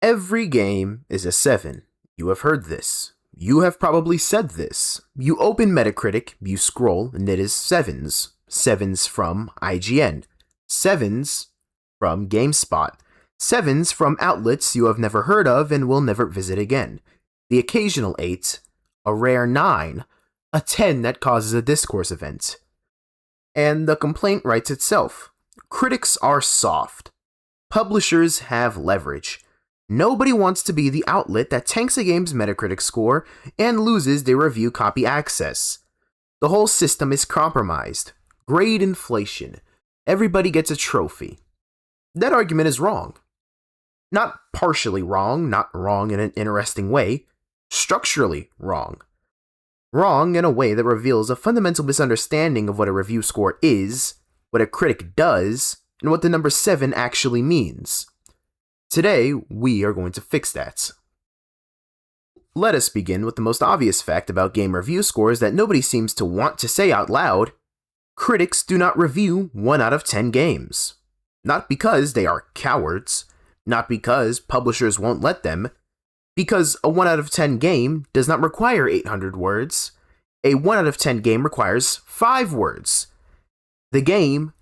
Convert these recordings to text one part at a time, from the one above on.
Every game is a 7. You have heard this. You have probably said this. You open Metacritic, you scroll, and it is 7s. 7s from IGN. 7s from GameSpot. 7s from outlets you have never heard of and will never visit again. The occasional 8, a rare 9, a 10 that causes a discourse event. And the complaint writes itself. Critics are soft. Publishers have leverage. Nobody wants to be the outlet that tanks a game's Metacritic score and loses their review copy access. The whole system is compromised. Grade inflation. Everybody gets a trophy. That argument is wrong. Not partially wrong, not wrong in an interesting way, structurally wrong. Wrong in a way that reveals a fundamental misunderstanding of what a review score is, what a critic does, and what the number 7 actually means. Today, we are going to fix that. Let us begin with the most obvious fact about game review scores that nobody seems to want to say out loud. Critics do not review 1 out of 10 games. Not because they are cowards, not because publishers won't let them, because a 1 out of 10 game does not require 800 words. A 1 out of 10 game requires 5 words. The game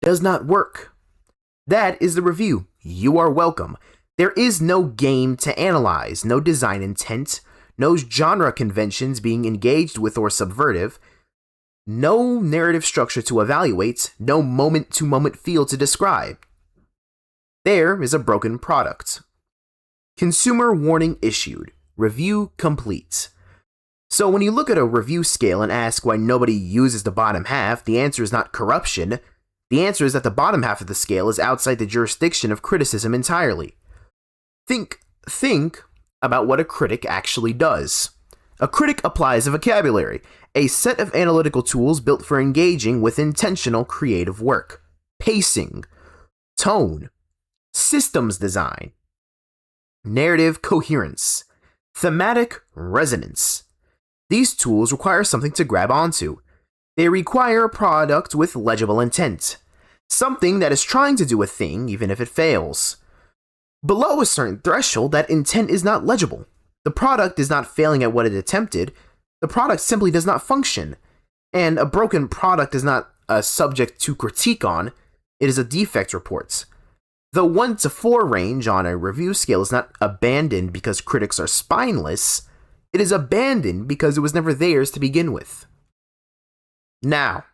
does not work. That is the review. You are welcome. There is no game to analyze, no design intent, no genre conventions being engaged with or subversive, no narrative structure to evaluate, no moment-to-moment feel to describe. There is a broken product. Consumer warning issued. Review complete. So when you look at a review scale and ask why nobody uses the bottom half, the answer is not corruption. The answer is that the bottom half of the scale is outside the jurisdiction of criticism entirely. Think about what a critic actually does. A critic applies a vocabulary, a set of analytical tools built for engaging with intentional creative work. Pacing, tone, systems design, narrative coherence, thematic resonance. These tools require something to grab onto. They require a product with legible intent. Something that is trying to do a thing even if it fails. Below a certain threshold, that intent is not legible. The product is not failing at what it attempted. The product simply does not function. And a broken product is not a subject to critique on, it is a defect report. The 1 to 4 range on a review scale is not abandoned because critics are spineless. It is abandoned because it was never theirs to begin with. Now,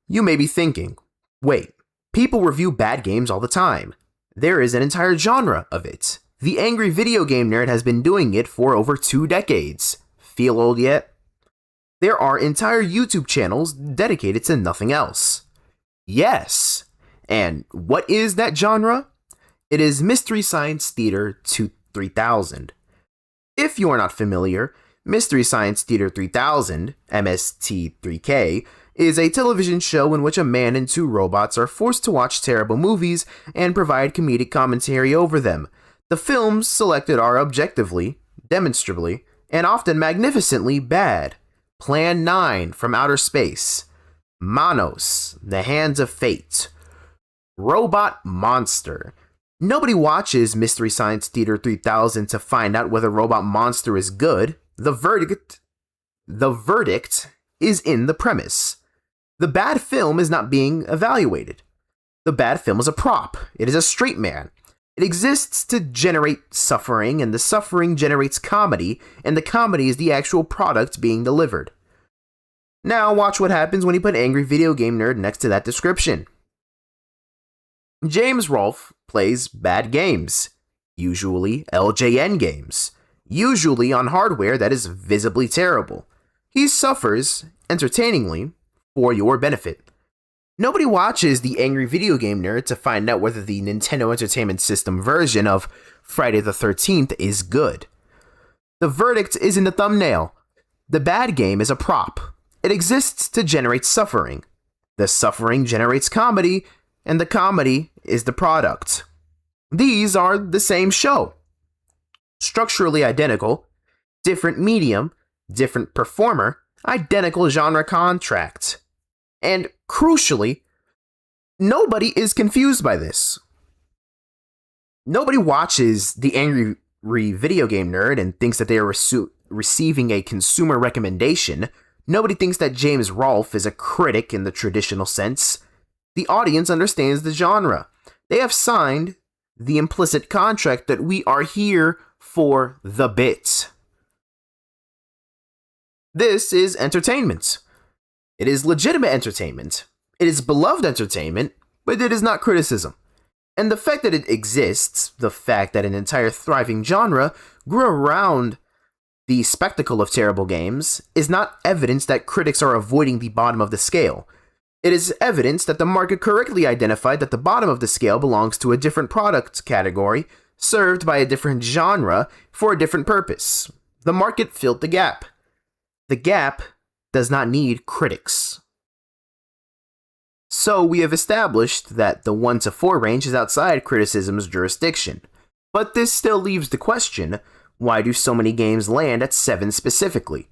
you may be thinking, wait, people review bad games all the time. There is an entire genre of it. The angry video game nerd has been doing it for over 2 decades. Feel old yet? There are entire YouTube channels dedicated to nothing else. Yes. And what is that genre? It is Mystery Science Theater 3000. If you are not familiar, Mystery Science Theater 3000, MST3K, is a television show in which a man and 2 robots are forced to watch terrible movies and provide comedic commentary over them. The films selected are objectively, demonstrably, and often magnificently bad. Plan 9 from Outer Space, Manos, The Hands of Fate, Robot Monster. Nobody watches Mystery Science Theater 3000 to find out whether Robot Monster is good. The verdict is in the premise. The bad film is not being evaluated. The bad film is a prop. It is a straight man. It exists to generate suffering, and the suffering generates comedy, and the comedy is the actual product being delivered. Now watch what happens when you put angry video game nerd next to that description. James Rolfe plays bad games, usually LJN games, usually on hardware that is visibly terrible. He suffers, entertainingly, for your benefit. Nobody watches the angry video game nerd to find out whether the Nintendo Entertainment System version of Friday the 13th is good. The verdict is in the thumbnail. The bad game is a prop. It exists to generate suffering. The suffering generates comedy, and the comedy is the product. These are the same show. Structurally identical, different medium, different performer, identical genre contract. And crucially, nobody is confused by this. Nobody watches the angry video game nerd and thinks that they are receiving a consumer recommendation, nobody thinks that James Rolfe is a critic in the traditional sense. The audience understands the genre. They have signed the implicit contract that we are here for the bit. This is entertainment. It is legitimate entertainment. It is beloved entertainment, but it is not criticism. And the fact that it exists, the fact that an entire thriving genre grew around the spectacle of terrible games, is not evidence that critics are avoiding the bottom of the scale. It is evidence that the market correctly identified that the bottom of the scale belongs to a different product category, served by a different genre for a different purpose. The market filled the gap. The gap does not need critics. So we have established that the 1 to 4 range is outside criticism's jurisdiction. But this still leaves the question, why do so many games land at 7 specifically?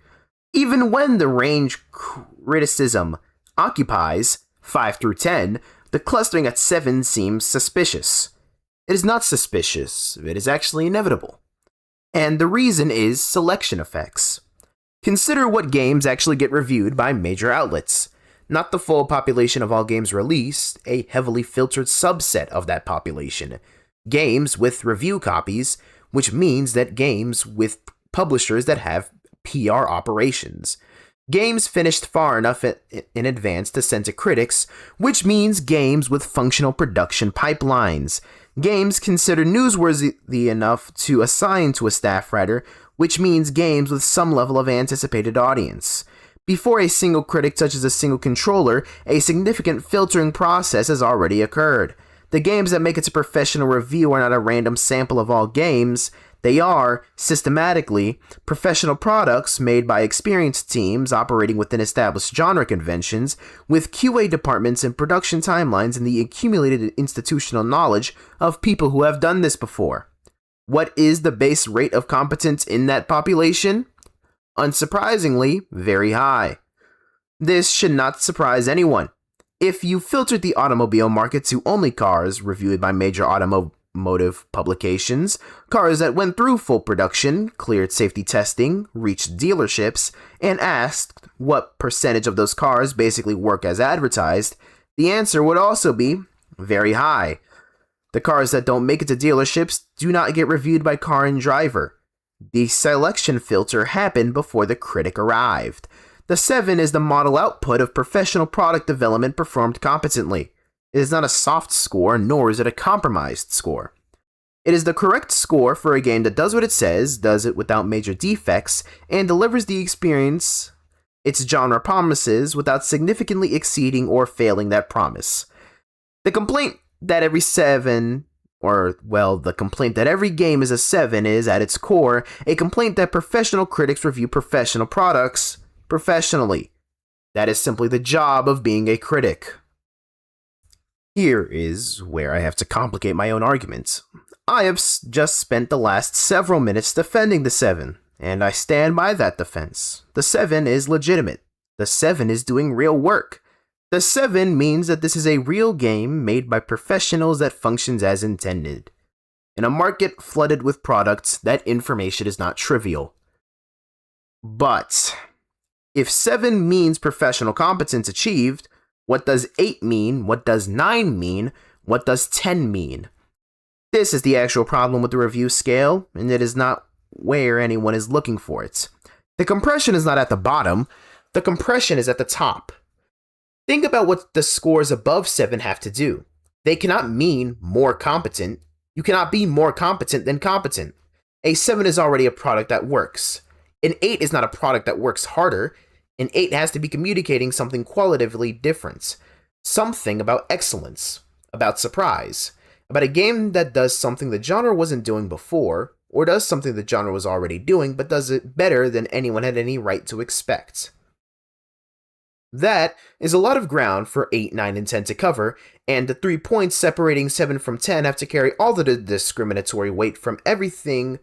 Even when the range criticism occupies 5 through 10, the clustering at 7 seems suspicious. It is not suspicious, it is actually inevitable. And the reason is selection effects. Consider what games actually get reviewed by major outlets. Not the full population of all games released, a heavily filtered subset of that population. Games with review copies, which means that games with publishers that have PR operations. Games finished far enough in advance to send to critics, which means games with functional production pipelines. Games considered newsworthy enough to assign to a staff writer, which means games with some level of anticipated audience. Before a single critic touches a single controller, a significant filtering process has already occurred. The games that make it to professional review are not a random sample of all games. They are, systematically, professional products made by experienced teams operating within established genre conventions, with QA departments and production timelines and the accumulated institutional knowledge of people who have done this before. What is the base rate of competence in that population? Unsurprisingly, very high. This should not surprise anyone. If you filtered the automobile market to only cars reviewed by major automotive publications, cars that went through full production, cleared safety testing, reached dealerships, and asked what percentage of those cars basically work as advertised, the answer would also be very high. The cars that don't make it to dealerships do not get reviewed by Car and Driver. The selection filter happened before the critic arrived. The 7 is the model output of professional product development performed competently. It is not a soft score, nor is it a compromised score. It is the correct score for a game that does what it says, does it without major defects, and delivers the experience its genre promises without significantly exceeding or failing that promise. The complaint that every game is a 7 is, at its core, a complaint that professional critics review professional products professionally. That is simply the job of being a critic. Here is where I have to complicate my own arguments. I have just spent the last several minutes defending the 7, and I stand by that defense. The 7 is legitimate. The 7 is doing real work. The 7 means that this is a real game made by professionals that functions as intended. In a market flooded with products, that information is not trivial. But if 7 means professional competence achieved, what does 8 mean? What does 9 mean? What does 10 mean? This is the actual problem with the review scale, and it is not where anyone is looking for it. The compression is not at the bottom, the compression is at the top. Think about what the scores above 7 have to do. They cannot mean more competent. You cannot be more competent than competent. A 7 is already a product that works. An 8 is not a product that works harder. An 8 has to be communicating something qualitatively different. Something about excellence, about surprise, about a game that does something the genre wasn't doing before, or does something the genre was already doing, but does it better than anyone had any right to expect. That is a lot of ground for 8, 9, and 10 to cover, and the 3 points separating 7 from 10 have to carry all the discriminatory weight from everything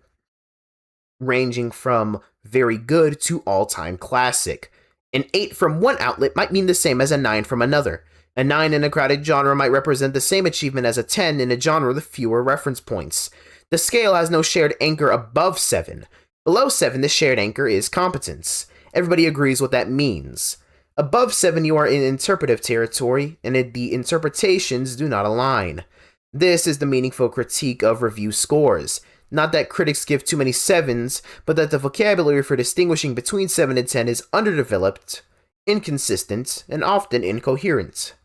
ranging from very good to all-time classic. An 8 from one outlet might mean the same as a 9 from another. A 9 in a crowded genre might represent the same achievement as a 10 in a genre with fewer reference points. The scale has no shared anchor above 7. Below 7, the shared anchor is competence. Everybody agrees what that means. Above 7, you are in interpretive territory, and the interpretations do not align. This is the meaningful critique of review scores. Not that critics give too many 7s, but that the vocabulary for distinguishing between 7 and 10 is underdeveloped, inconsistent, and often incoherent.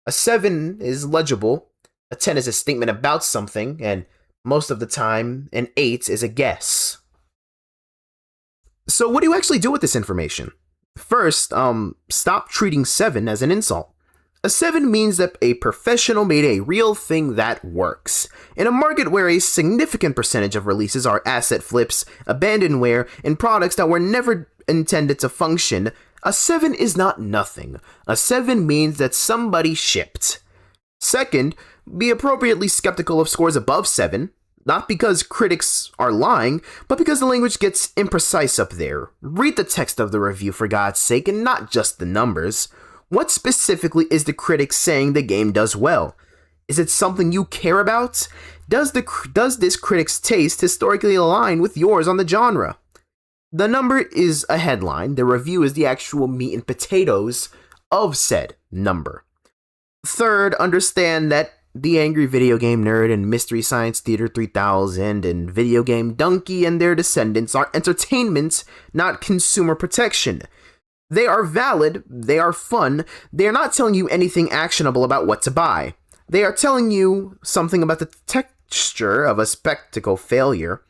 A 7 is legible, a 10 is a statement about something, and most of the time, an 8 is a guess. So what do you actually do with this information? First, stop treating 7 as an insult. A 7 means that a professional made a real thing that works. In a market where a significant percentage of releases are asset flips, abandonware, and products that were never intended to function, a 7 is not nothing. A 7 means that somebody shipped. Second, be appropriately skeptical of scores above 7, not because critics are lying, but because the language gets imprecise up there. Read the text of the review for God's sake, and not just the numbers. What specifically is the critic saying the game does well? Is it something you care about? Does this critic's taste historically align with yours on the genre? The number is a headline. The review is the actual meat and potatoes of said number. Third, understand that the Angry Video Game Nerd and Mystery Science Theater 3000 and Video Game Donkey and their descendants are entertainment, not consumer protection. They are valid, they are fun, they are not telling you anything actionable about what to buy. They are telling you something about the texture of a spectacle failure,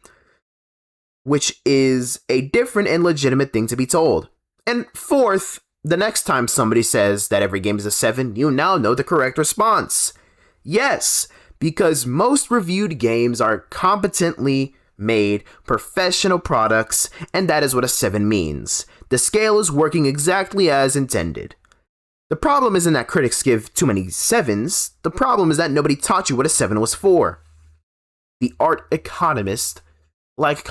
which is a different and legitimate thing to be told. And fourth, the next time somebody says that every game is a 7, you now know the correct response. Yes, because most reviewed games are competently made professional products, and that is what a 7 means. The scale is working exactly as intended. The problem isn't that critics give too many 7s, the problem is that nobody taught you what a 7 was for. The art economist, like